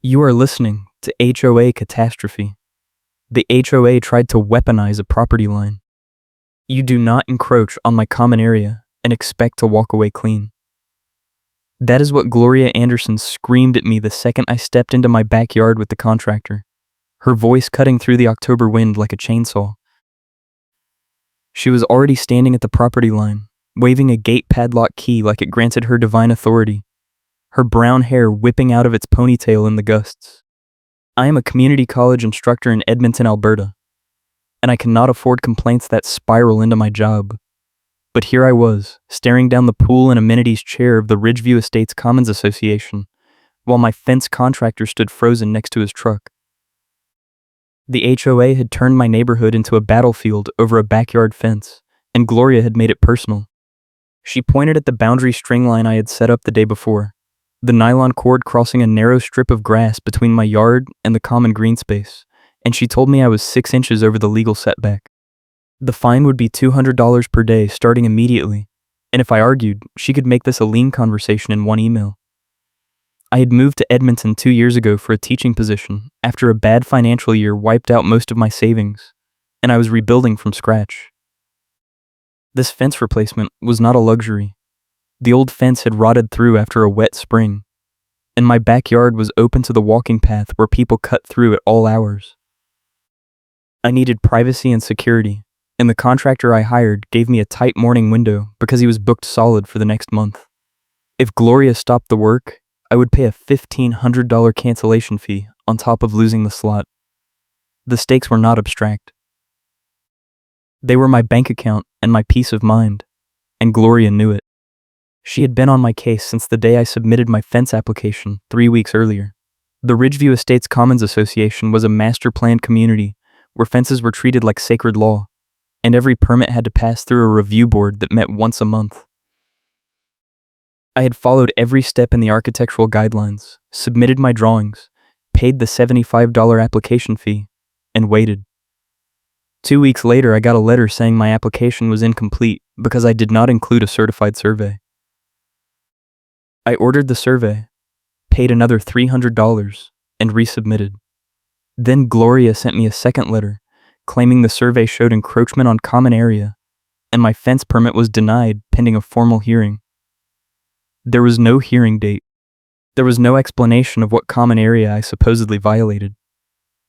You are listening to HOA Catastrophe. The HOA tried to weaponize a property line. You do not encroach on my common area and expect to walk away clean. That is what Gloria Anderson screamed at me the second I stepped into my backyard with the contractor, her voice cutting through the October wind like a chainsaw. She was already standing at the property line, waving a gate padlock key like it granted her divine authority, her brown hair whipping out of its ponytail in the gusts. I am a community college instructor in Edmonton, Alberta, and I cannot afford complaints that spiral into my job. But here I was, staring down the pool and amenities chair of the Ridgeview Estates Commons Association, while my fence contractor stood frozen next to his truck. The HOA had turned my neighborhood into a battlefield over a backyard fence, and Gloria had made it personal. She pointed at the boundary string line I had set up the day before, the nylon cord crossing a narrow strip of grass between my yard and the common green space, and she told me I was 6 inches over the legal setback. The fine would be $200 per day starting immediately, and if I argued, she could make this a lean conversation in one email. I had moved to Edmonton 2 years ago for a teaching position after a bad financial year wiped out most of my savings, and I was rebuilding from scratch. This fence replacement was not a luxury. The old fence had rotted through after a wet spring, and my backyard was open to the walking path where people cut through at all hours. I needed privacy and security, and the contractor I hired gave me a tight morning window because he was booked solid for the next month. If Gloria stopped the work, I would pay a $1,500 cancellation fee on top of losing the slot. The stakes were not abstract. They were my bank account and my peace of mind, and Gloria knew it. She had been on my case since the day I submitted my fence application 3 weeks earlier. The Ridgeview Estates Commons Association was a master-planned community where fences were treated like sacred law, and every permit had to pass through a review board that met once a month. I had followed every step in the architectural guidelines, submitted my drawings, paid the $75 application fee, and waited. 2 weeks later, I got a letter saying my application was incomplete because I did not include a certified survey. I ordered the survey, paid another $300, and resubmitted. Then Gloria sent me a second letter, claiming the survey showed encroachment on common area, and my fence permit was denied pending a formal hearing. There was no hearing date. There was no explanation of what common area I supposedly violated.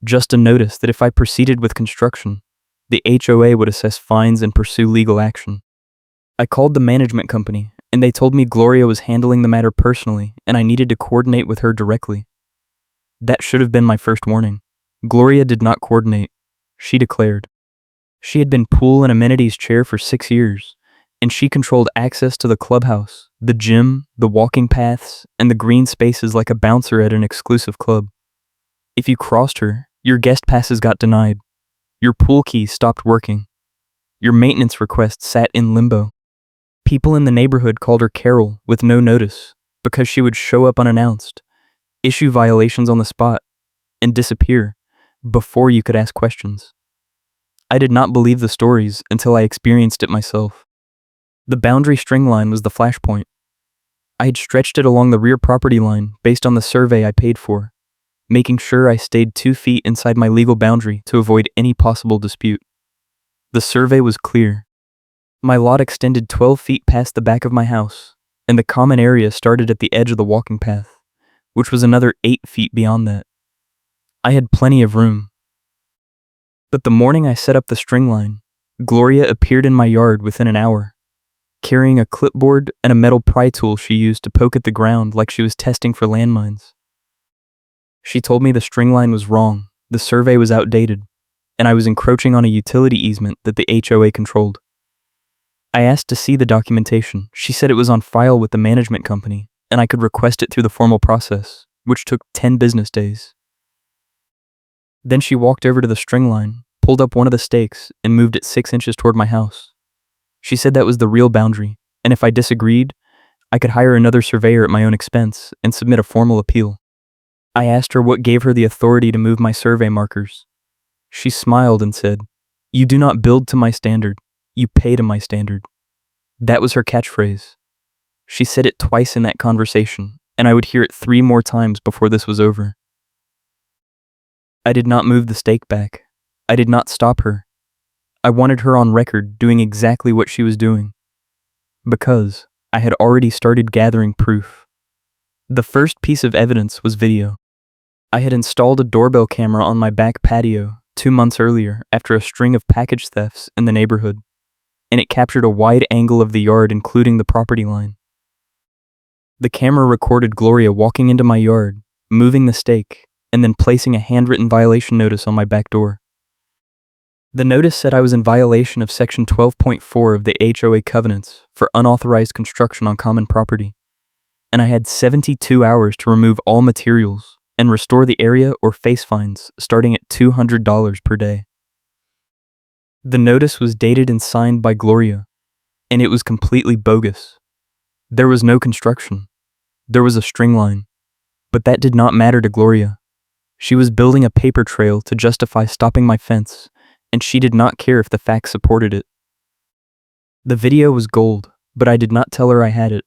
Just a notice that if I proceeded with construction, the HOA would assess fines and pursue legal action. I called the management company, and they told me Gloria was handling the matter personally and I needed to coordinate with her directly. That should have been my first warning. Gloria did not coordinate, she declared. She had been pool and amenities chair for 6 years, and she controlled access to the clubhouse, the gym, the walking paths, and the green spaces like a bouncer at an exclusive club. If you crossed her, your guest passes got denied. Your pool key stopped working. Your maintenance request sat in limbo. People in the neighborhood called her Carol with no notice because she would show up unannounced, issue violations on the spot, and disappear before you could ask questions. I did not believe the stories until I experienced it myself. The boundary string line was the flashpoint. I had stretched it along the rear property line based on the survey I paid for, making sure I stayed 2 feet inside my legal boundary to avoid any possible dispute. The survey was clear. My lot extended 12 feet past the back of my house, and the common area started at the edge of the walking path, which was another 8 feet beyond that. I had plenty of room. But the morning I set up the string line, Gloria appeared in my yard within an hour, carrying a clipboard and a metal pry tool she used to poke at the ground like she was testing for landmines. She told me the string line was wrong, the survey was outdated, and I was encroaching on a utility easement that the HOA controlled. I asked to see the documentation. She said it was on file with the management company, and I could request it through the formal process, which took 10 business days. Then she walked over to the string line, pulled up one of the stakes, and moved it 6 inches toward my house. She said that was the real boundary, and if I disagreed, I could hire another surveyor at my own expense and submit a formal appeal. I asked her what gave her the authority to move my survey markers. She smiled and said, "You do not build to my standard, you pay to my standard." That was her catchphrase. She said it twice in that conversation, and I would hear it 3 more times before this was over. I did not move the stake back. I did not stop her. I wanted her on record doing exactly what she was doing. Because I had already started gathering proof. The first piece of evidence was video. I had installed a doorbell camera on my back patio 2 months earlier after a string of package thefts in the neighborhood, and it captured a wide angle of the yard including the property line. The camera recorded Gloria walking into my yard, moving the stake, and then placing a handwritten violation notice on my back door. The notice said I was in violation of Section 12.4 of the HOA covenants for unauthorized construction on common property, and I had 72 hours to remove all materials and restore the area or face fines starting at $200 per day. The notice was dated and signed by Gloria, and it was completely bogus. There was no construction. There was a string line, but that did not matter to Gloria. She was building a paper trail to justify stopping my fence, and she did not care if the facts supported it. The video was gold, but I did not tell her I had it.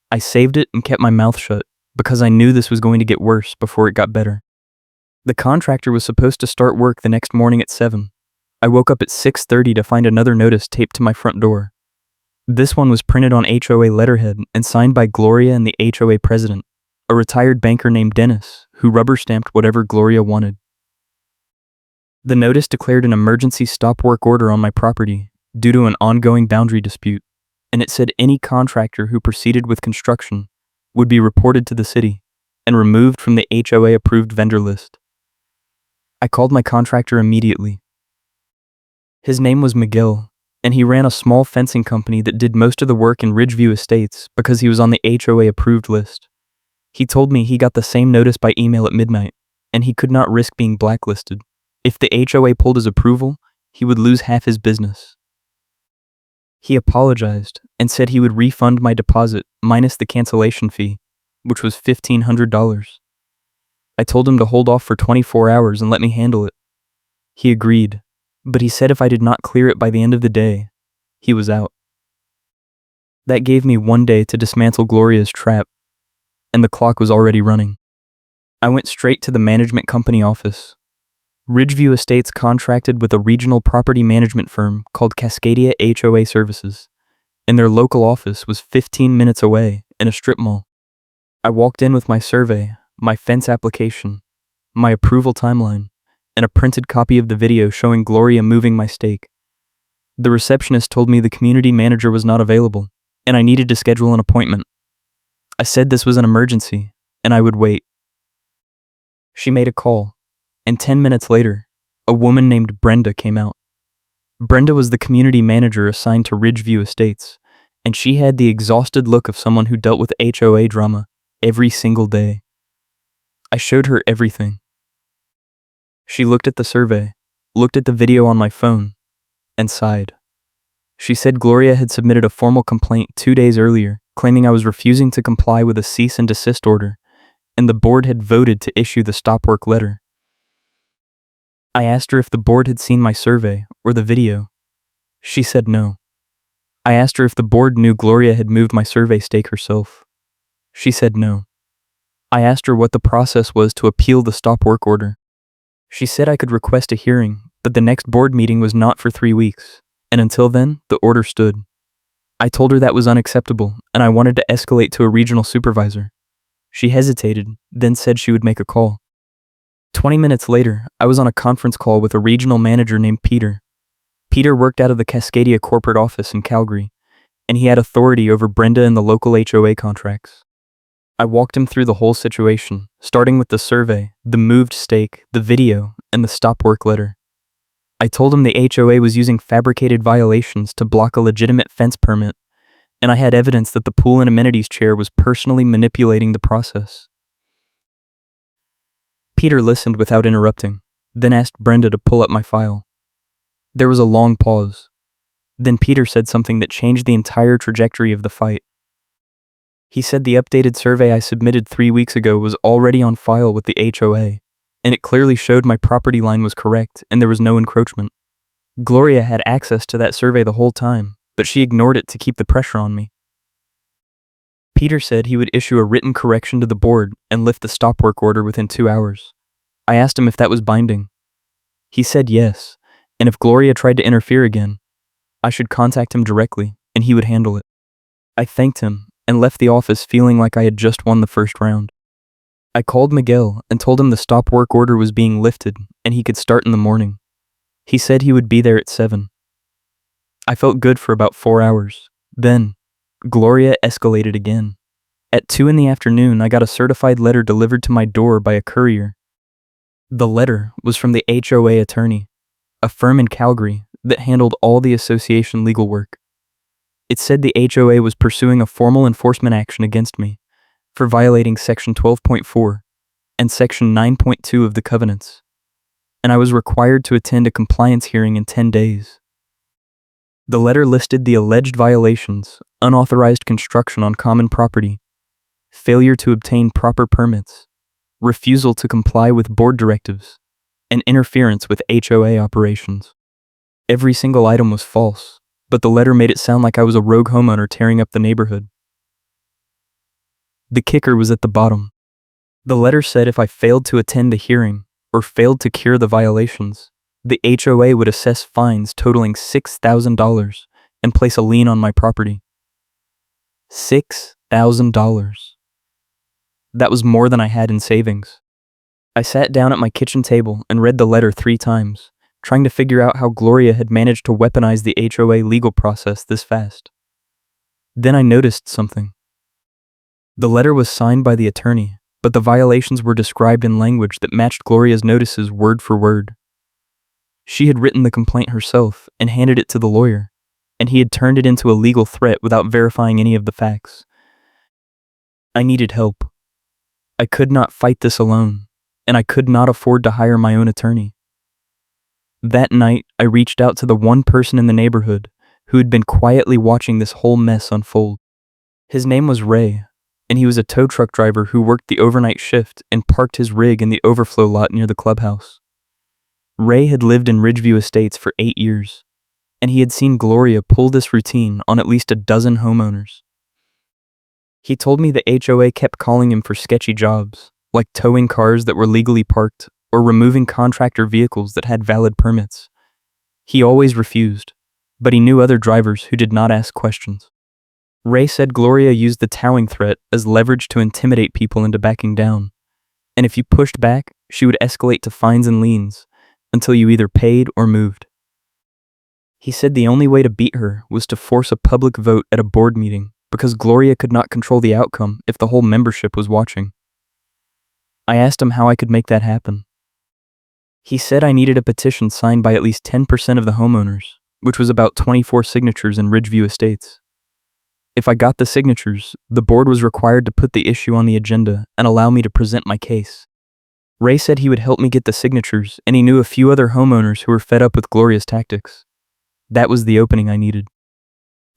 I saved it and kept my mouth shut because I knew this was going to get worse before it got better. The contractor was supposed to start work the next morning at 7. I woke up at 6:30 to find another notice taped to my front door. This one was printed on HOA letterhead and signed by Gloria and the HOA president, a retired banker named Dennis, who rubber-stamped whatever Gloria wanted. The notice declared an emergency stop work order on my property due to an ongoing boundary dispute, and it said any contractor who proceeded with construction would be reported to the city and removed from the HOA-approved vendor list. I called my contractor immediately. His name was Miguel, and he ran a small fencing company that did most of the work in Ridgeview Estates because he was on the HOA-approved list. He told me he got the same notice by email at midnight, and he could not risk being blacklisted. If the HOA pulled his approval, he would lose half his business. He apologized and said he would refund my deposit minus the cancellation fee, which was $1,500. I told him to hold off for 24 hours and let me handle it. He agreed, but he said if I did not clear it by the end of the day, he was out. That gave me 1 day to dismantle Gloria's trap, and the clock was already running. I went straight to the management company office. Ridgeview Estates contracted with a regional property management firm called Cascadia HOA Services, and their local office was 15 minutes away in a strip mall. I walked in with my survey, my fence application, my approval timeline, and a printed copy of the video showing Gloria moving my stake. The receptionist told me the community manager was not available, and I needed to schedule an appointment. I said this was an emergency, and I would wait. She made a call, and 10 minutes later, a woman named Brenda came out. Brenda was the community manager assigned to Ridgeview Estates, and she had the exhausted look of someone who dealt with HOA drama every single day. I showed her everything. She looked at the survey, looked at the video on my phone, and sighed. She said Gloria had submitted a formal complaint 2 days earlier, claiming I was refusing to comply with a cease and desist order, and the board had voted to issue the stop work letter. I asked her if the board had seen my survey or the video. She said no. I asked her if the board knew Gloria had moved my survey stake herself. She said no. I asked her what the process was to appeal the stop work order. She said I could request a hearing, but the next board meeting was not for 3 weeks, and until then, the order stood. I told her that was unacceptable, and I wanted to escalate to a regional supervisor. She hesitated, then said she would make a call. 20 minutes later, I was on a conference call with a regional manager named Peter. Peter worked out of the Cascadia corporate office in Calgary, and he had authority over Brenda and the local HOA contracts. I walked him through the whole situation, starting with the survey, the moved stake, the video, and the stop work letter. I told him the HOA was using fabricated violations to block a legitimate fence permit, and I had evidence that the pool and amenities chair was personally manipulating the process. Peter listened without interrupting, then asked Brenda to pull up my file. There was a long pause. Then Peter said something that changed the entire trajectory of the fight. He said the updated survey I submitted 3 weeks ago was already on file with the HOA, and it clearly showed my property line was correct and there was no encroachment. Gloria had access to that survey the whole time, but she ignored it to keep the pressure on me. Peter said he would issue a written correction to the board and lift the stop work order within 2 hours. I asked him if that was binding. He said yes, and if Gloria tried to interfere again, I should contact him directly, and he would handle it. I thanked him and left the office feeling like I had just won the first round. I called Miguel and told him the stop work order was being lifted and he could start in the morning. He said he would be there at 7. I felt good for about 4 hours. Then, Gloria escalated again. At 2 in the afternoon, I got a certified letter delivered to my door by a courier. The letter was from the HOA attorney, a firm in Calgary that handled all the association legal work. It said the HOA was pursuing a formal enforcement action against me for violating Section 12.4 and Section 9.2 of the covenants, and I was required to attend a compliance hearing in 10 days. The letter listed the alleged violations: unauthorized construction on common property, failure to obtain proper permits, refusal to comply with board directives, and interference with HOA operations. Every single item was false, but the letter made it sound like I was a rogue homeowner tearing up the neighborhood. The kicker was at the bottom. The letter said if I failed to attend the hearing or failed to cure the violations, the HOA would assess fines totaling $6,000 and place a lien on my property. $6,000. That was more than I had in savings. I sat down at my kitchen table and read the letter 3 times, trying to figure out how Gloria had managed to weaponize the HOA legal process this fast. Then I noticed something. The letter was signed by the attorney, but the violations were described in language that matched Gloria's notices word for word. She had written the complaint herself and handed it to the lawyer, and he had turned it into a legal threat without verifying any of the facts. I needed help. I could not fight this alone, and I could not afford to hire my own attorney. That night, I reached out to the one person in the neighborhood who had been quietly watching this whole mess unfold. His name was Ray, and he was a tow truck driver who worked the overnight shift and parked his rig in the overflow lot near the clubhouse. Ray had lived in Ridgeview Estates for 8 years, and he had seen Gloria pull this routine on at least a dozen homeowners. He told me the HOA kept calling him for sketchy jobs, like towing cars that were legally parked or removing contractor vehicles that had valid permits. He always refused, but he knew other drivers who did not ask questions. Ray said Gloria used the towing threat as leverage to intimidate people into backing down, and if you pushed back, she would escalate to fines and liens until you either paid or moved. He said the only way to beat her was to force a public vote at a board meeting because Gloria could not control the outcome if the whole membership was watching. I asked him how I could make that happen. He said I needed a petition signed by at least 10% of the homeowners, which was about 24 signatures in Ridgeview Estates. If I got the signatures, the board was required to put the issue on the agenda and allow me to present my case. Ray said he would help me get the signatures, and he knew a few other homeowners who were fed up with Gloria's tactics. That was the opening I needed.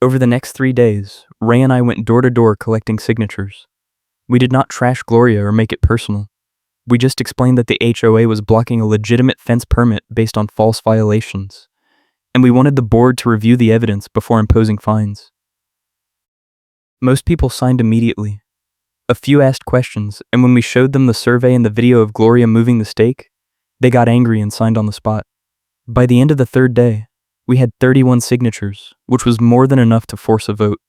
Over the next 3 days, Ray and I went door to door collecting signatures. We did not trash Gloria or make it personal. We just explained that the HOA was blocking a legitimate fence permit based on false violations, and we wanted the board to review the evidence before imposing fines. Most people signed immediately. A few asked questions, and when we showed them the survey and the video of Gloria moving the stake, they got angry and signed on the spot. By the end of the 3rd day, we had 31 signatures, which was more than enough to force a vote.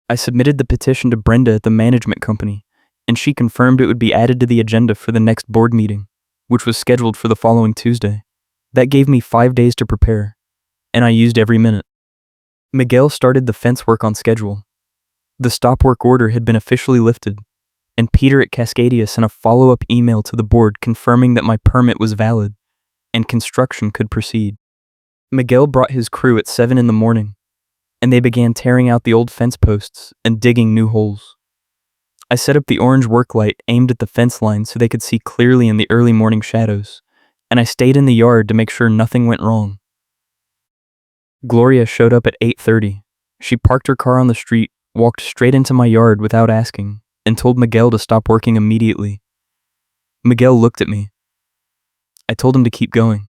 I submitted the petition to Brenda at the management company, and she confirmed it would be added to the agenda for the next board meeting, which was scheduled for the following Tuesday. That gave me 5 days to prepare, and I used every minute. Miguel started the fence work on schedule. The stop work order had been officially lifted, and Peter at Cascadia sent a follow-up email to the board confirming that my permit was valid and construction could proceed. Miguel brought his crew at 7 in the morning, and they began tearing out the old fence posts and digging new holes. I set up the orange work light aimed at the fence line so they could see clearly in the early morning shadows, and I stayed in the yard to make sure nothing went wrong. Gloria showed up at 8:30. She parked her car on the street, walked straight into my yard without asking, and told Miguel to stop working immediately. Miguel looked at me. I told him to keep going.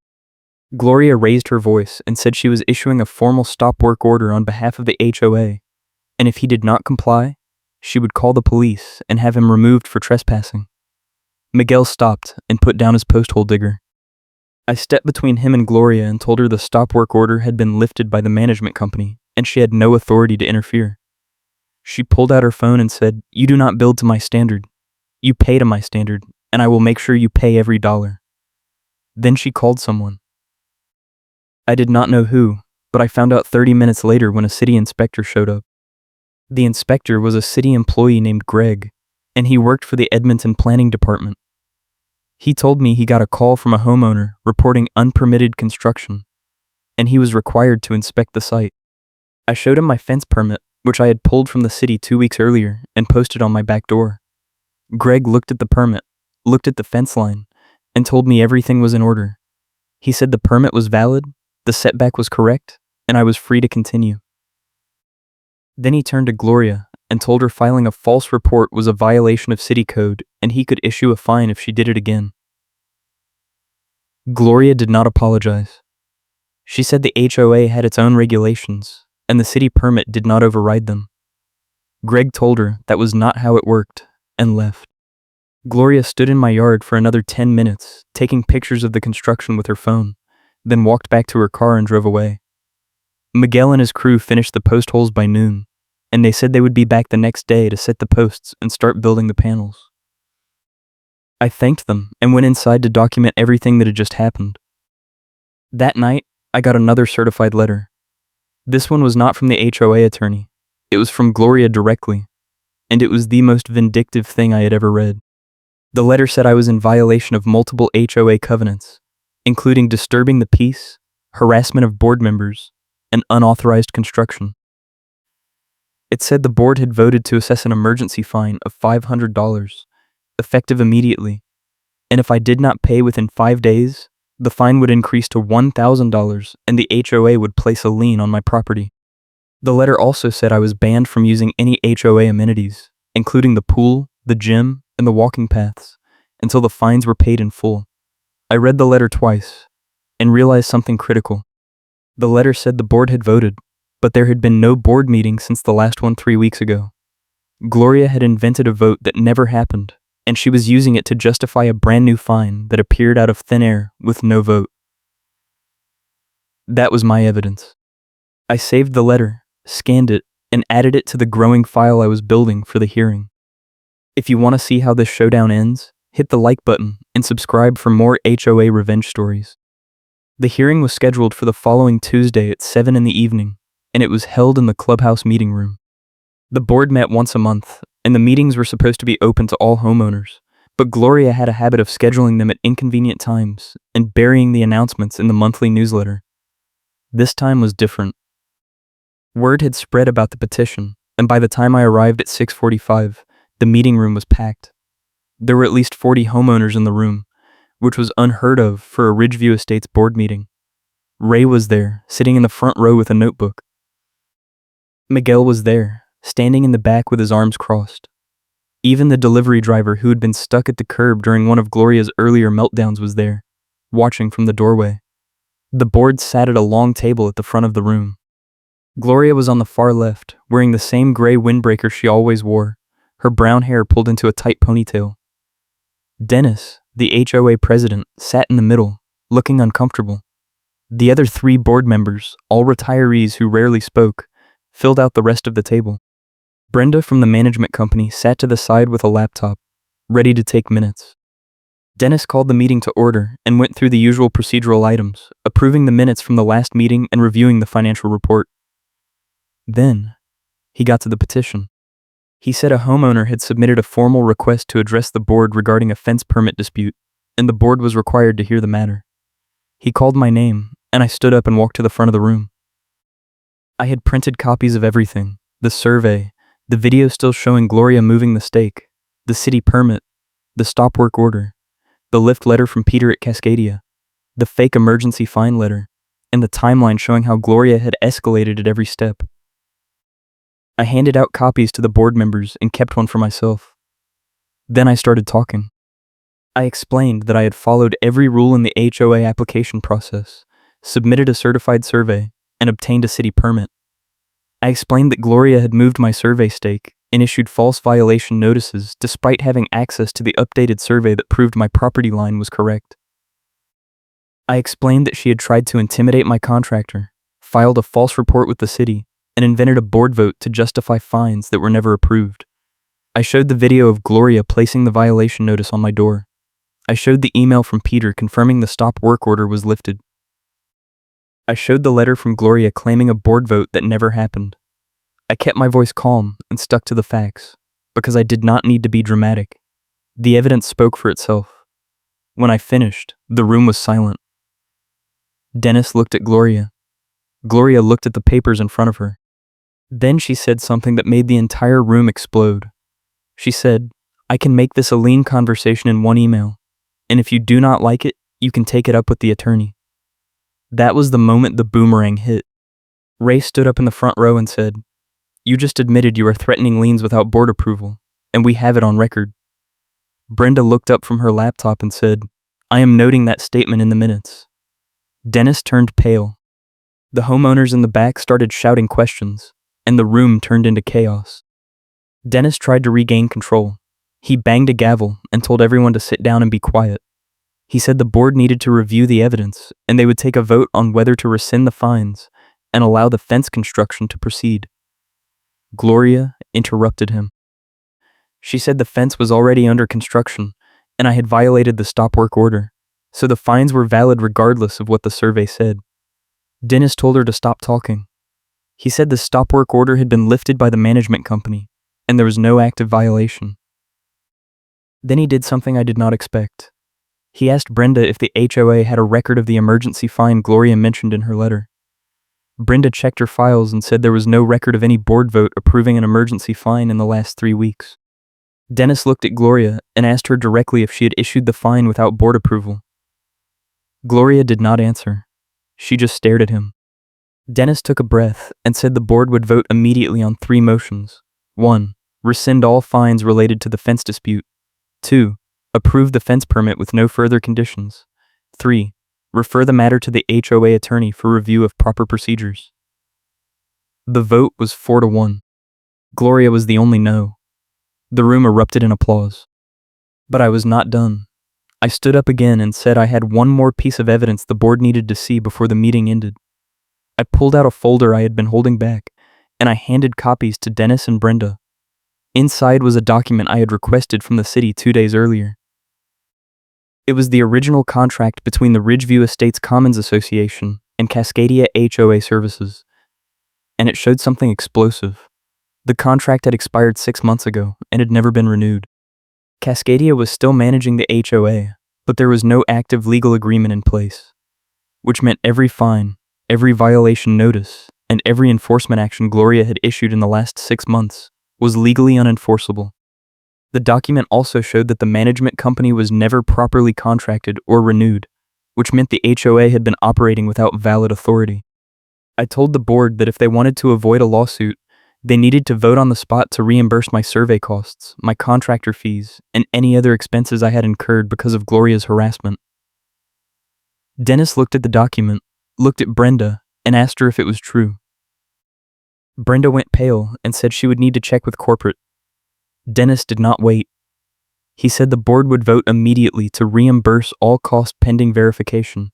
Gloria raised her voice and said she was issuing a formal stop work order on behalf of the HOA, and if he did not comply, she would call the police and have him removed for trespassing. Miguel stopped and put down his post hole digger. I stepped between him and Gloria and told her the stop work order had been lifted by the management company and she had no authority to interfere. She pulled out her phone and said, "You do not build to my standard. You pay to my standard, and I will make sure you pay every dollar." Then she called someone. I did not know who, but I found out 30 minutes later when a city inspector showed up. The inspector was a city employee named Greg, and he worked for the Edmonton Planning Department. He told me he got a call from a homeowner reporting unpermitted construction, and he was required to inspect the site. I showed him my fence permit, which I had pulled from the city 2 weeks earlier and posted on my back door. Greg looked at the permit, looked at the fence line, and told me everything was in order. He said the permit was valid, the setback was correct, and I was free to continue. Then he turned to Gloria and told her filing a false report was a violation of city code and he could issue a fine if she did it again. Gloria did not apologize. She said the HOA had its own regulations and the city permit did not override them. Greg told her that was not how it worked and left. Gloria stood in my yard for another 10 minutes, taking pictures of the construction with her phone, then walked back to her car and drove away. Miguel and his crew finished the post holes by noon, and they said they would be back the next day to set the posts and start building the panels. I thanked them and went inside to document everything that had just happened. That night, I got another certified letter. This one was not from the HOA attorney. It was from Gloria directly, and it was the most vindictive thing I had ever read. The letter said I was in violation of multiple HOA covenants, including disturbing the peace, harassment of board members, and unauthorized construction. It said the board had voted to assess an emergency fine of $500, effective immediately, and if I did not pay within 5 days, the fine would increase to $1,000 and the HOA would place a lien on my property. The letter also said I was banned from using any HOA amenities, including the pool, the gym, and the walking paths, until the fines were paid in full. I read the letter twice and realized something critical. The letter said the board had voted, but there had been no board meeting since the last one 3 weeks ago. Gloria had invented a vote that never happened, and she was using it to justify a brand new fine that appeared out of thin air with no vote. That was my evidence. I saved the letter, scanned it, and added it to the growing file I was building for the hearing. If you want to see how this showdown ends, hit the like button and subscribe for more HOA revenge stories. The hearing was scheduled for the following Tuesday at 7 in the evening, and it was held in the clubhouse meeting room. The board met once a month, and the meetings were supposed to be open to all homeowners, but Gloria had a habit of scheduling them at inconvenient times and burying the announcements in the monthly newsletter. This time was different. Word had spread about the petition, and by the time I arrived at 6:45, the meeting room was packed. There were at least 40 homeowners in the room, which was unheard of for a Ridgeview Estates board meeting. Ray was there, sitting in the front row with a notebook. Miguel was there, standing in the back with his arms crossed. Even the delivery driver who had been stuck at the curb during one of Gloria's earlier meltdowns was there, watching from the doorway. The board sat at a long table at the front of the room. Gloria was on the far left, wearing the same gray windbreaker she always wore, her brown hair pulled into a tight ponytail. Dennis, the HOA president, sat in the middle, looking uncomfortable. The other 3 board members, all retirees who rarely spoke, filled out the rest of the table. Brenda from the management company sat to the side with a laptop, ready to take minutes. Dennis called the meeting to order and went through the usual procedural items, approving the minutes from the last meeting and reviewing the financial report. Then, he got to the petition. He said a homeowner had submitted a formal request to address the board regarding a fence permit dispute, and the board was required to hear the matter. He called my name, and I stood up and walked to the front of the room. I had printed copies of everything: the survey, the video still showing Gloria moving the stake, the city permit, the stop work order, the lift letter from Peter at Cascadia, the fake emergency fine letter, and the timeline showing how Gloria had escalated at every step. I handed out copies to the board members and kept one for myself. Then I started talking. I explained that I had followed every rule in the HOA application process, submitted a certified survey, and obtained a city permit. I explained that Gloria had moved my survey stake and issued false violation notices despite having access to the updated survey that proved my property line was correct. I explained that she had tried to intimidate my contractor, filed a false report with the city, and invented a board vote to justify fines that were never approved. I showed the video of Gloria placing the violation notice on my door. I showed the email from Peter confirming the stop work order was lifted. I showed the letter from Gloria claiming a board vote that never happened. I kept my voice calm and stuck to the facts, because I did not need to be dramatic. The evidence spoke for itself. When I finished, the room was silent. Dennis looked at Gloria. Gloria looked at the papers in front of her. Then she said something that made the entire room explode. She said, "I can make this a lean conversation in one email, and if you do not like it, you can take it up with the attorney." That was the moment the boomerang hit. Ray stood up in the front row and said, "You just admitted you are threatening liens without board approval, and we have it on record." Brenda looked up from her laptop and said, "I am noting that statement in the minutes." Dennis turned pale. The homeowners in the back started shouting questions, and the room turned into chaos. Dennis tried to regain control. He banged a gavel and told everyone to sit down and be quiet. He said the board needed to review the evidence, and they would take a vote on whether to rescind the fines and allow the fence construction to proceed. Gloria interrupted him. She said the fence was already under construction, and I had violated the stop work order, so the fines were valid regardless of what the survey said. Dennis told her to stop talking. He said the stop work order had been lifted by the management company, and there was no active violation. Then he did something I did not expect. He asked Brenda if the HOA had a record of the emergency fine Gloria mentioned in her letter. Brenda checked her files and said there was no record of any board vote approving an emergency fine in the last 3 weeks. Dennis looked at Gloria and asked her directly if she had issued the fine without board approval. Gloria did not answer. She just stared at him. Dennis took a breath and said the board would vote immediately on 3 motions. 1. Rescind all fines related to the fence dispute. 2. Approve the fence permit with no further conditions. 3. Refer the matter to the HOA attorney for review of proper procedures. The vote was 4-1. Gloria was the only no. The room erupted in applause. But I was not done. I stood up again and said I had one more piece of evidence the board needed to see before the meeting ended. I pulled out a folder I had been holding back, and I handed copies to Dennis and Brenda. Inside was a document I had requested from the city 2 days earlier. It was the original contract between the Ridgeview Estates Commons Association and Cascadia HOA Services, and it showed something explosive. The contract had expired 6 months ago and had never been renewed. Cascadia was still managing the HOA, but there was no active legal agreement in place, which meant every fine, every violation notice, and every enforcement action Gloria had issued in the last 6 months was legally unenforceable. The document also showed that the management company was never properly contracted or renewed, which meant the HOA had been operating without valid authority. I told the board that if they wanted to avoid a lawsuit, they needed to vote on the spot to reimburse my survey costs, my contractor fees, and any other expenses I had incurred because of Gloria's harassment. Dennis looked at the document, looked at Brenda, and asked her if it was true. Brenda went pale and said she would need to check with corporate. Dennis did not wait. He said the board would vote immediately to reimburse all costs pending verification,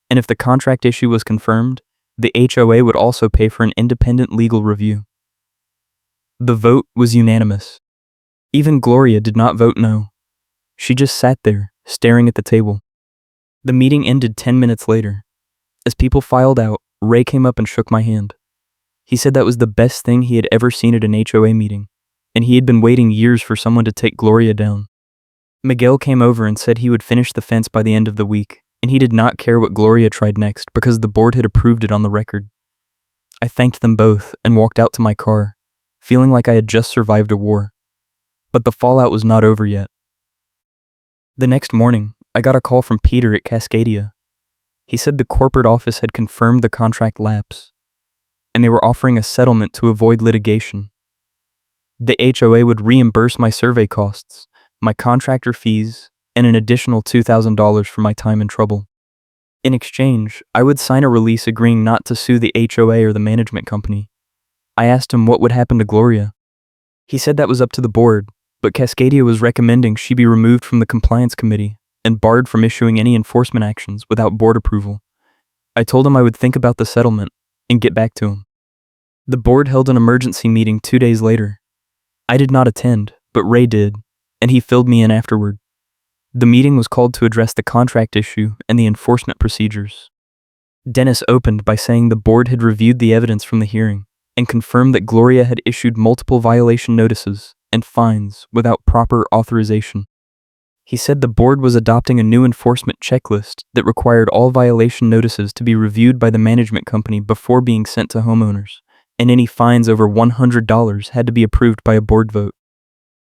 and if the contract issue was confirmed, the HOA would also pay for an independent legal review. The vote was unanimous. Even Gloria did not vote no. She just sat there, staring at the table. The meeting ended 10 minutes later. As people filed out, Ray came up and shook my hand. He said that was the best thing he had ever seen at an HOA meeting, and he had been waiting years for someone to take Gloria down. Miguel came over and said he would finish the fence by the end of the week, and he did not care what Gloria tried next because the board had approved it on the record. I thanked them both and walked out to my car, feeling like I had just survived a war. But the fallout was not over yet. The next morning, I got a call from Peter at Cascadia. He said the corporate office had confirmed the contract lapse, and they were offering a settlement to avoid litigation. The HOA would reimburse my survey costs, my contractor fees, and an additional $2,000 for my time and trouble. In exchange, I would sign a release agreeing not to sue the HOA or the management company. I asked him what would happen to Gloria. He said that was up to the board, but Cascadia was recommending she be removed from the compliance committee and barred from issuing any enforcement actions without board approval. I told him I would think about the settlement and get back to him. The board held an emergency meeting 2 days later. I did not attend, but Ray did, and he filled me in afterward. The meeting was called to address the contract issue and the enforcement procedures. Dennis opened by saying the board had reviewed the evidence from the hearing and confirmed that Gloria had issued multiple violation notices and fines without proper authorization. He said the board was adopting a new enforcement checklist that required all violation notices to be reviewed by the management company before being sent to homeowners, and any fines over $100 had to be approved by a board vote.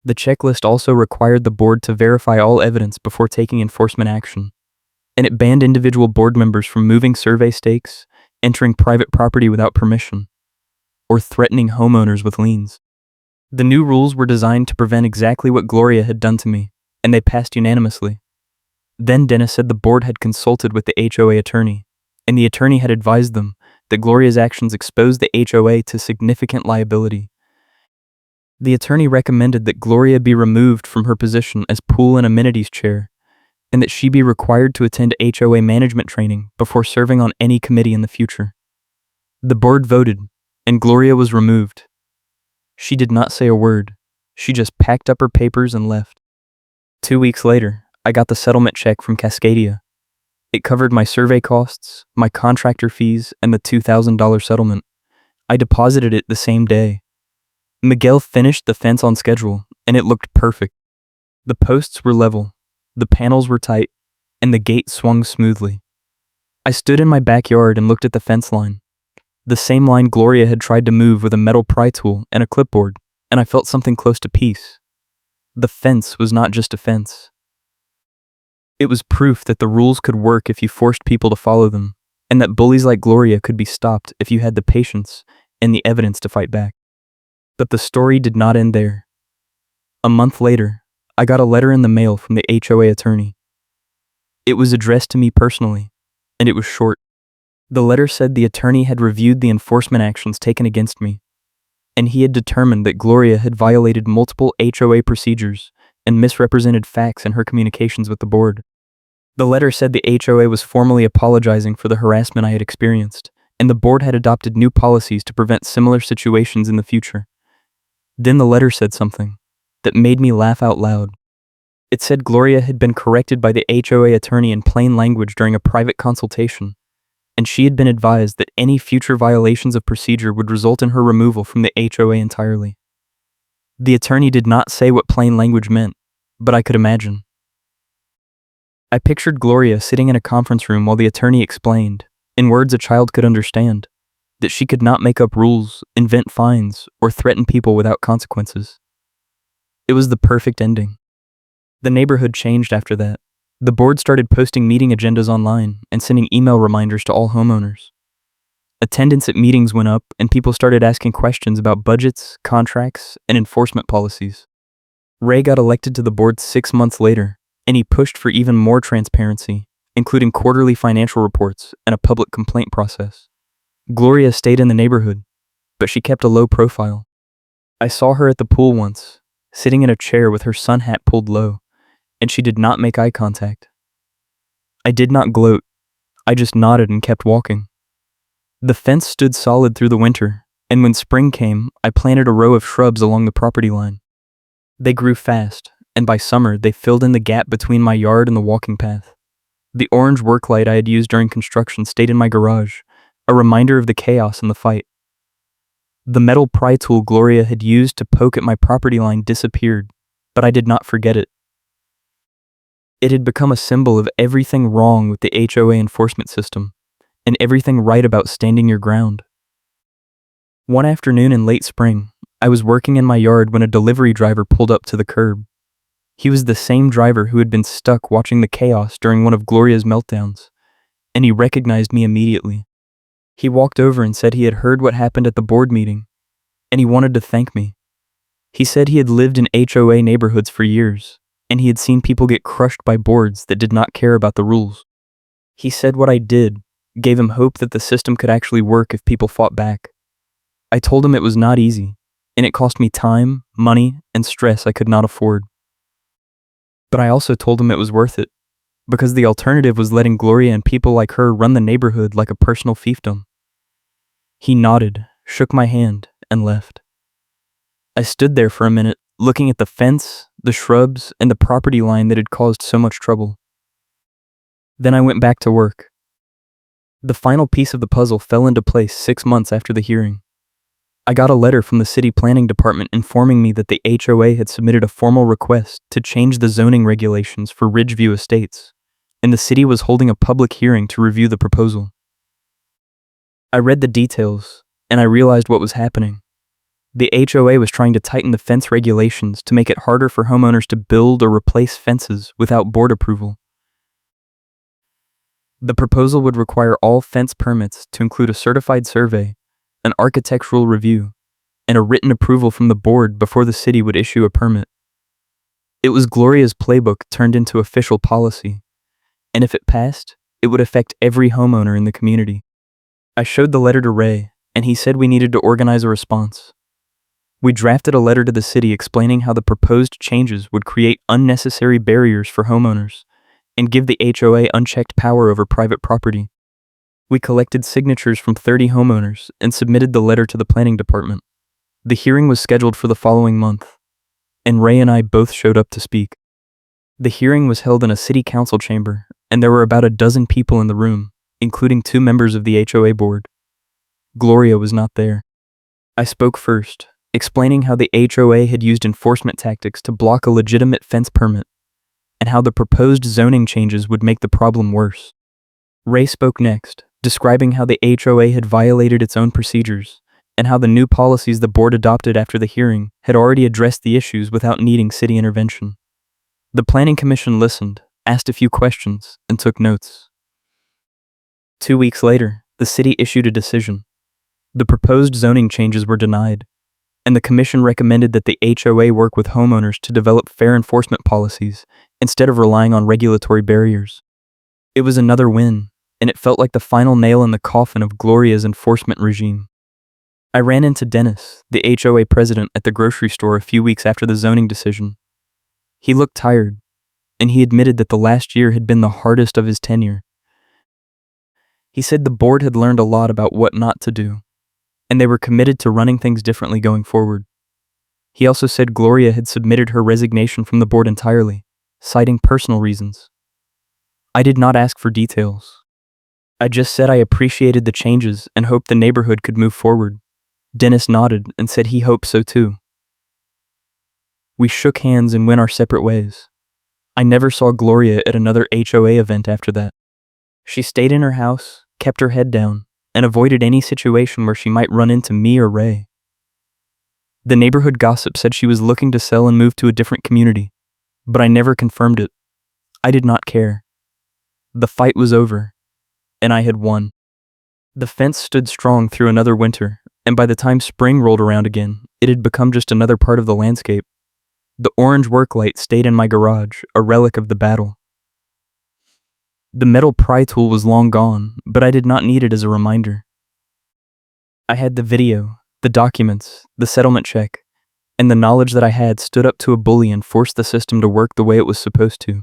The checklist also required the board to verify all evidence before taking enforcement action, and it banned individual board members from moving survey stakes, entering private property without permission, or threatening homeowners with liens. The new rules were designed to prevent exactly what Gloria had done to me, and they passed unanimously. Then Dennis said the board had consulted with the HOA attorney, and the attorney had advised them that Gloria's actions exposed the HOA to significant liability. The attorney recommended that Gloria be removed from her position as pool and amenities chair, and that she be required to attend HOA management training before serving on any committee in the future. The board voted, and Gloria was removed. She did not say a word. She just packed up her papers and left. 2 weeks later, I got the settlement check from Cascadia. It covered my survey costs, my contractor fees, and the $2,000 settlement. I deposited it the same day. Miguel finished the fence on schedule, and it looked perfect. The posts were level, the panels were tight, and the gate swung smoothly. I stood in my backyard and looked at the fence line. The same line Gloria had tried to move with a metal pry tool and a clipboard, and I felt something close to peace. The fence was not just a fence. It was proof that the rules could work if you forced people to follow them, and that bullies like Gloria could be stopped if you had the patience and the evidence to fight back. But the story did not end there. A month later, I got a letter in the mail from the HOA attorney. It was addressed to me personally, and it was short. The letter said the attorney had reviewed the enforcement actions taken against me, and he had determined that Gloria had violated multiple HOA procedures and misrepresented facts in her communications with the board. The letter said the HOA was formally apologizing for the harassment I had experienced, and the board had adopted new policies to prevent similar situations in the future. Then the letter said something that made me laugh out loud. It said Gloria had been corrected by the HOA attorney in plain language during a private consultation, and she had been advised that any future violations of procedure would result in her removal from the HOA entirely. The attorney did not say what plain language meant, but I could imagine. I pictured Gloria sitting in a conference room while the attorney explained, in words a child could understand, that she could not make up rules, invent fines, or threaten people without consequences. It was the perfect ending. The neighborhood changed after that. The board started posting meeting agendas online and sending email reminders to all homeowners. Attendance at meetings went up, and people started asking questions about budgets, contracts, and enforcement policies. Ray got elected to the board 6 months later, and he pushed for even more transparency, including quarterly financial reports and a public complaint process. Gloria stayed in the neighborhood, but she kept a low profile. I saw her at the pool once, sitting in a chair with her sun hat pulled low, and she did not make eye contact. I did not gloat. I just nodded and kept walking. The fence stood solid through the winter, and when spring came, I planted a row of shrubs along the property line. They grew fast, and by summer, they filled in the gap between my yard and the walking path. The orange work light I had used during construction stayed in my garage, a reminder of the chaos in the fight. The metal pry tool Gloria had used to poke at my property line disappeared, but I did not forget it. It had become a symbol of everything wrong with the HOA enforcement system, and everything right about standing your ground. One afternoon in late spring, I was working in my yard when a delivery driver pulled up to the curb. He was the same driver who had been stuck watching the chaos during one of Gloria's meltdowns, and he recognized me immediately. He walked over and said he had heard what happened at the board meeting, and he wanted to thank me. He said he had lived in HOA neighborhoods for years, and he had seen people get crushed by boards that did not care about the rules. He said what I did gave him hope that the system could actually work if people fought back. I told him it was not easy, and it cost me time, money, and stress I could not afford. But I also told him it was worth it, because the alternative was letting Gloria and people like her run the neighborhood like a personal fiefdom. He nodded, shook my hand, and left. I stood there for a minute, looking at the fence, the shrubs, and the property line that had caused so much trouble. Then I went back to work. The final piece of the puzzle fell into place 6 months after the hearing. I got a letter from the city planning department informing me that the HOA had submitted a formal request to change the zoning regulations for Ridgeview Estates, and the city was holding a public hearing to review the proposal. I read the details, and I realized what was happening. The HOA was trying to tighten the fence regulations to make it harder for homeowners to build or replace fences without board approval. The proposal would require all fence permits to include a certified survey, an architectural review, and a written approval from the board before the city would issue a permit. It was Gloria's playbook turned into official policy, and if it passed, it would affect every homeowner in the community. I showed the letter to Ray, and he said we needed to organize a response. We drafted a letter to the city explaining how the proposed changes would create unnecessary barriers for homeowners and give the HOA unchecked power over private property. We collected signatures from 30 homeowners and submitted the letter to the planning department. The hearing was scheduled for the following month, and Ray and I both showed up to speak. The hearing was held in a city council chamber, and there were about a dozen people in the room, including 2 members of the HOA board. Gloria was not there. I spoke first, explaining how the HOA had used enforcement tactics to block a legitimate fence permit, and how the proposed zoning changes would make the problem worse. Ray spoke next, describing how the HOA had violated its own procedures, and how the new policies the board adopted after the hearing had already addressed the issues without needing city intervention. The Planning Commission listened, asked a few questions, and took notes. 2 weeks later, the city issued a decision. The proposed zoning changes were denied, and the commission recommended that the HOA work with homeowners to develop fair enforcement policies instead of relying on regulatory barriers. It was another win, and it felt like the final nail in the coffin of Gloria's enforcement regime. I ran into Dennis, the HOA president, at the grocery store a few weeks after the zoning decision. He looked tired, and he admitted that the last year had been the hardest of his tenure. He said the board had learned a lot about what not to do, and they were committed to running things differently going forward. He also said Gloria had submitted her resignation from the board entirely, citing personal reasons. I did not ask for details. I just said I appreciated the changes and hoped the neighborhood could move forward. Dennis nodded and said he hoped so too. We shook hands and went our separate ways. I never saw Gloria at another HOA event after that. She stayed in her house, kept her head down, and avoided any situation where she might run into me or Ray. The neighborhood gossip said she was looking to sell and move to a different community, but I never confirmed it. I did not care. The fight was over, and I had won. The fence stood strong through another winter, and by the time spring rolled around again, it had become just another part of the landscape. The orange work light stayed in my garage, a relic of the battle. The metal pry tool was long gone, but I did not need it as a reminder. I had the video, the documents, the settlement check, and the knowledge that I had stood up to a bully and forced the system to work the way it was supposed to.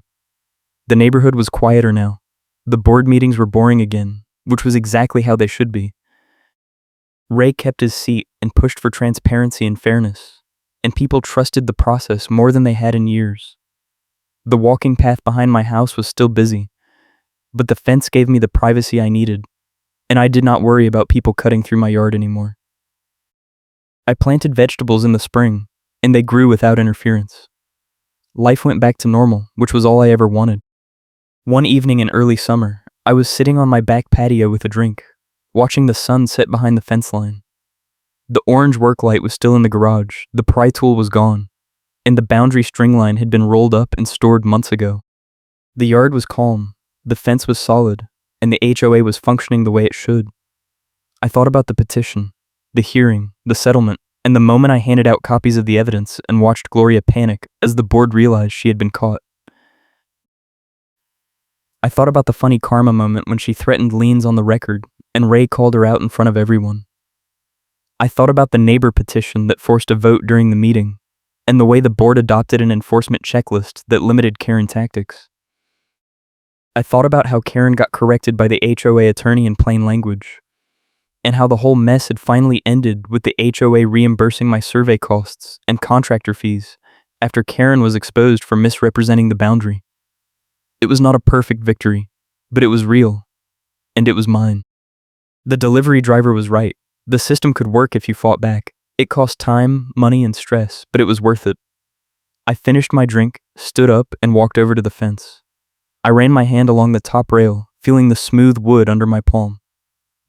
The neighborhood was quieter now. The board meetings were boring again, which was exactly how they should be. Ray kept his seat and pushed for transparency and fairness, and people trusted the process more than they had in years. The walking path behind my house was still busy, but the fence gave me the privacy I needed, and I did not worry about people cutting through my yard anymore. I planted vegetables in the spring, and they grew without interference. Life went back to normal, which was all I ever wanted. One evening in early summer, I was sitting on my back patio with a drink, watching the sun set behind the fence line. The orange work light was still in the garage, the pry tool was gone, and the boundary string line had been rolled up and stored months ago. The yard was calm, the fence was solid, and the HOA was functioning the way it should. I thought about the petition, the hearing, the settlement, and the moment I handed out copies of the evidence and watched Gloria panic as the board realized she had been caught. I thought about the funny karma moment when she threatened liens on the record and Ray called her out in front of everyone. I thought about the neighbor petition that forced a vote during the meeting, and the way the board adopted an enforcement checklist that limited Karen tactics. I thought about how Karen got corrected by the HOA attorney in plain language, and how the whole mess had finally ended with the HOA reimbursing my survey costs and contractor fees after Karen was exposed for misrepresenting the boundary. It was not a perfect victory, but it was real, and it was mine. The delivery driver was right. The system could work if you fought back. It cost time, money, and stress, but it was worth it. I finished my drink, stood up, and walked over to the fence. I ran my hand along the top rail, feeling the smooth wood under my palm.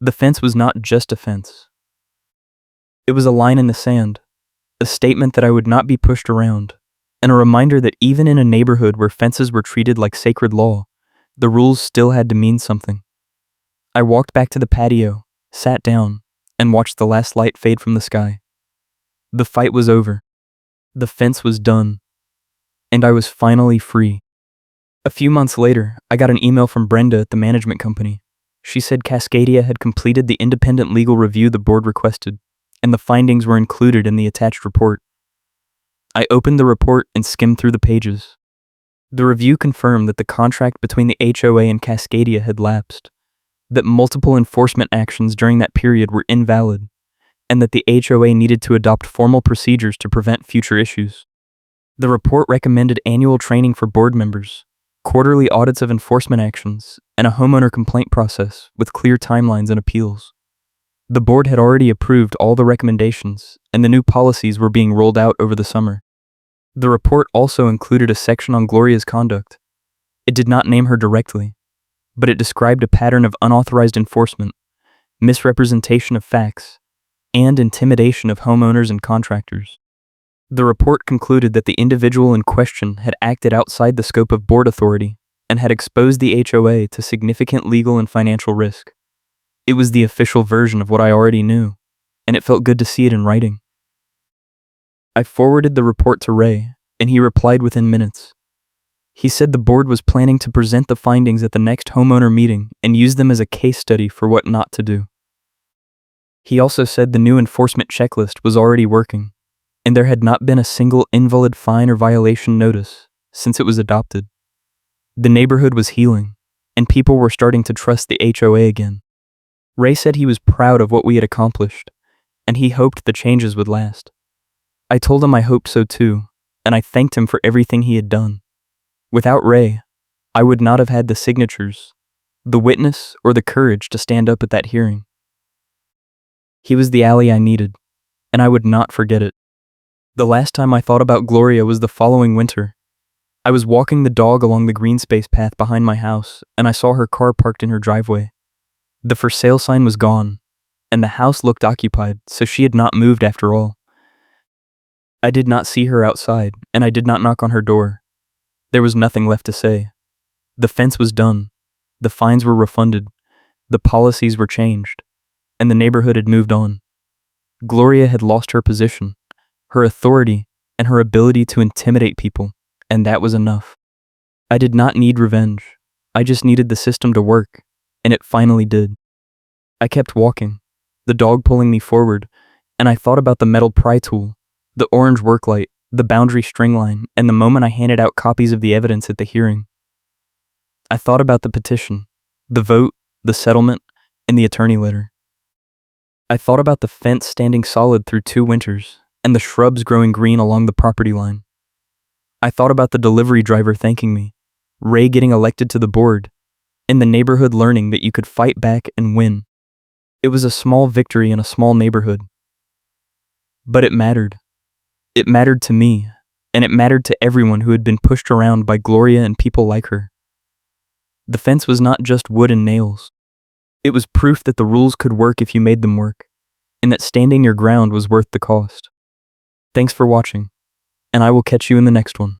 The fence was not just a fence. It was a line in the sand, a statement that I would not be pushed around, and a reminder that even in a neighborhood where fences were treated like sacred law, the rules still had to mean something. I walked back to the patio, sat down, and watched the last light fade from the sky. The fight was over. The fence was done, and I was finally free. A few months later, I got an email from Brenda at the management company. She said Cascadia had completed the independent legal review the board requested, and the findings were included in the attached report. I opened the report and skimmed through the pages. The review confirmed that the contract between the HOA and Cascadia had lapsed, that multiple enforcement actions during that period were invalid, and that the HOA needed to adopt formal procedures to prevent future issues. The report recommended annual training for board members, quarterly audits of enforcement actions, and a homeowner complaint process with clear timelines and appeals. The board had already approved all the recommendations, and the new policies were being rolled out over the summer. The report also included a section on Gloria's conduct. It did not name her directly, but it described a pattern of unauthorized enforcement, misrepresentation of facts, and intimidation of homeowners and contractors. The report concluded that the individual in question had acted outside the scope of board authority and had exposed the HOA to significant legal and financial risk. It was the official version of what I already knew, and it felt good to see it in writing. I forwarded the report to Ray, and he replied within minutes. He said the board was planning to present the findings at the next homeowner meeting and use them as a case study for what not to do. He also said the new enforcement checklist was already working, and there had not been a single invalid fine or violation notice since it was adopted. The neighborhood was healing, and people were starting to trust the HOA again. Ray said he was proud of what we had accomplished, and he hoped the changes would last. I told him I hoped so too, and I thanked him for everything he had done. Without Ray, I would not have had the signatures, the witness, or the courage to stand up at that hearing. He was the ally I needed, and I would not forget it. The last time I thought about Gloria was the following winter. I was walking the dog along the green space path behind my house, and I saw her car parked in her driveway. The for sale sign was gone, and the house looked occupied, so she had not moved after all. I did not see her outside, and I did not knock on her door. There was nothing left to say. The fence was done, the fines were refunded, the policies were changed, and the neighborhood had moved on. Gloria had lost her position, her authority, and her ability to intimidate people, and that was enough. I did not need revenge. I just needed the system to work, and it finally did. I kept walking, the dog pulling me forward, and I thought about the metal pry tool, the orange work light, the boundary string line, and the moment I handed out copies of the evidence at the hearing. I thought about the petition, the vote, the settlement, and the attorney letter. I thought about the fence standing solid through 2 winters, and the shrubs growing green along the property line. I thought about the delivery driver thanking me, Ray getting elected to the board, and the neighborhood learning that you could fight back and win. It was a small victory in a small neighborhood. But it mattered. It mattered to me, and it mattered to everyone who had been pushed around by Gloria and people like her. The fence was not just wood and nails. It was proof that the rules could work if you made them work, and that standing your ground was worth the cost. Thanks for watching, and I will catch you in the next one.